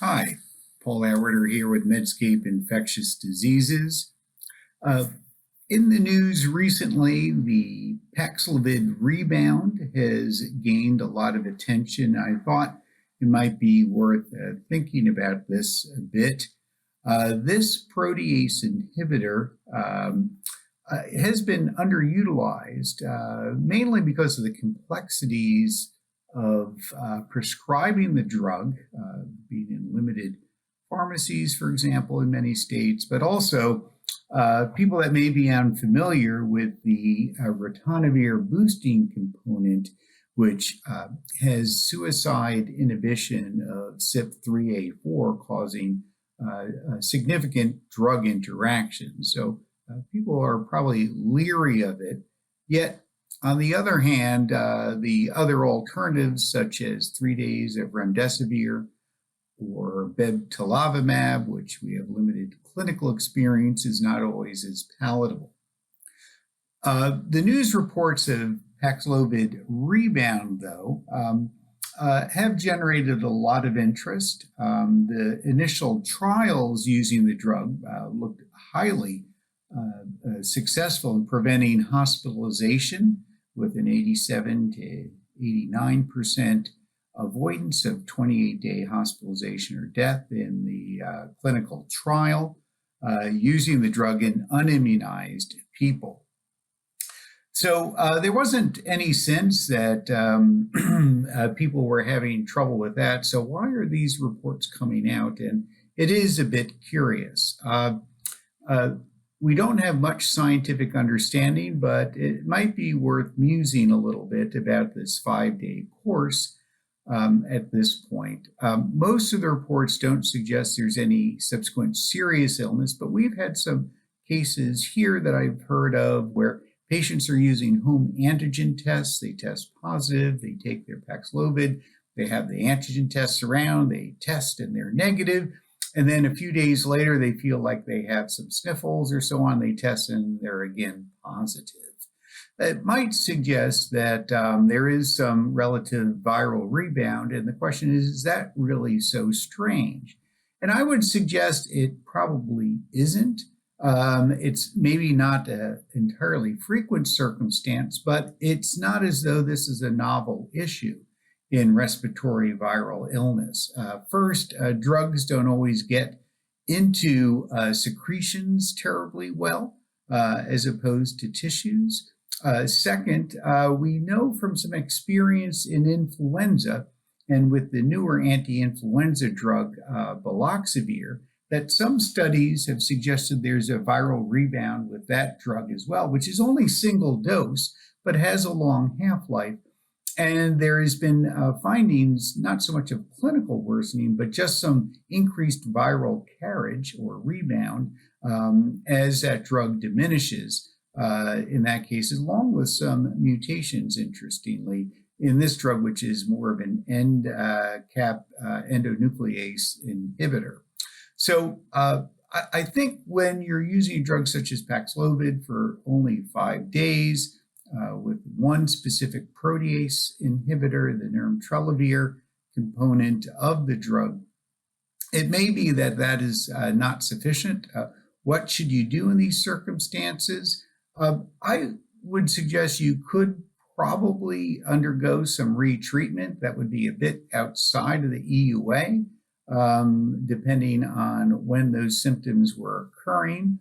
Hi, Paul Auerter here with Medscape Infectious Diseases. Uh, in the news recently, the Paxlovid Rebound has gained a lot of attention. I thought it might be worth thinking about this a bit. This protease inhibitor has been underutilized, mainly because of the complexities of prescribing the drug, being in limited pharmacies, for example, in many states, but also people that may be unfamiliar with the ritonavir boosting component, which has suicide inhibition of CYP3A4, causing significant drug interactions. So people are probably leery of it. Yet, on the other hand, the other alternatives, such as 3 days of remdesivir or bebtelovimab, which we have limited clinical experience, is not always as palatable. The news reports of Paxlovid Rebound, though, have generated a lot of interest. The initial trials using the drug looked highly successful in preventing hospitalization, with an 87 to 89% avoidance of 28-day hospitalization or death in the clinical trial using the drug in unimmunized people. So there wasn't any sense that people were having trouble with that. So why are these reports coming out? And it is a bit curious. We don't have much scientific understanding, but it might be worth musing a little bit about this 5-day course at this point. Most of the reports don't suggest there's any subsequent serious illness, but we've had some cases here that I've heard of where patients are using home antigen tests. They test positive, they take their Paxlovid, they have the antigen tests around, they test and they're negative. And then a few days later, they feel like they have some sniffles or so on. They test and they're again positive. It might suggest that there is some relative viral rebound. And the question is that really so strange? And I would suggest it probably isn't. It's maybe not an entirely frequent circumstance, but it's not as though this is a novel issue in respiratory viral illness. First, drugs don't always get into secretions terribly well, as opposed to tissues. Second, we know from some experience in influenza and with the newer anti-influenza drug, baloxavir, that some studies have suggested there's a viral rebound with that drug as well, which is only single dose, but has a long half-life. And there has been findings, not so much of clinical worsening, but just some increased viral carriage or rebound as that drug diminishes in that case, along with some mutations, interestingly, in this drug, which is more of an end cap endonuclease inhibitor. So I think when you're using drugs such as Paxlovid for only 5 days, with one specific protease inhibitor, the nirmatrelvir component of the drug, it may be that that is not sufficient. What should you do in these circumstances? I would suggest you could probably undergo some retreatment that would be a bit outside of the EUA, depending on when those symptoms were occurring,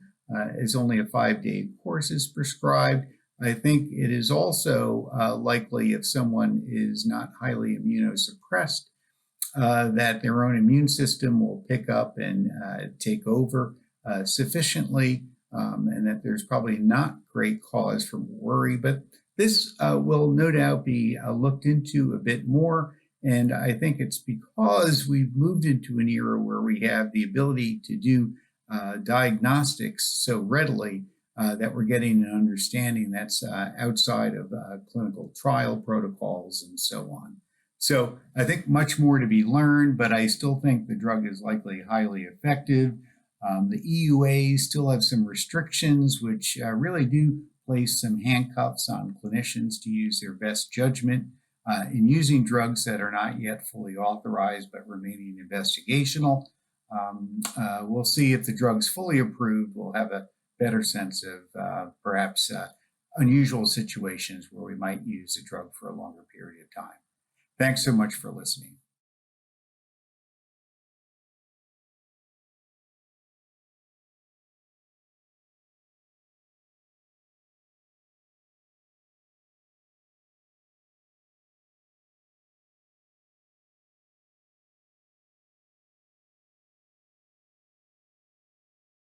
as only a 5-day course is prescribed. I think it is also likely, if someone is not highly immunosuppressed, that their own immune system will pick up and take over sufficiently, and that there's probably not great cause for worry. But this will no doubt be looked into a bit more. And I think it's because we've moved into an era where we have the ability to do diagnostics so readily that we're getting an understanding that's outside of clinical trial protocols and so on. So I think much more to be learned, but I still think the drug is likely highly effective. The EUAs still have some restrictions, which really do place some handcuffs on clinicians to use their best judgment in using drugs that are not yet fully authorized but remaining investigational. We'll see if the drug's fully approved. We'll have a better sense of perhaps unusual situations where we might use a drug for a longer period of time. Thanks so much for listening.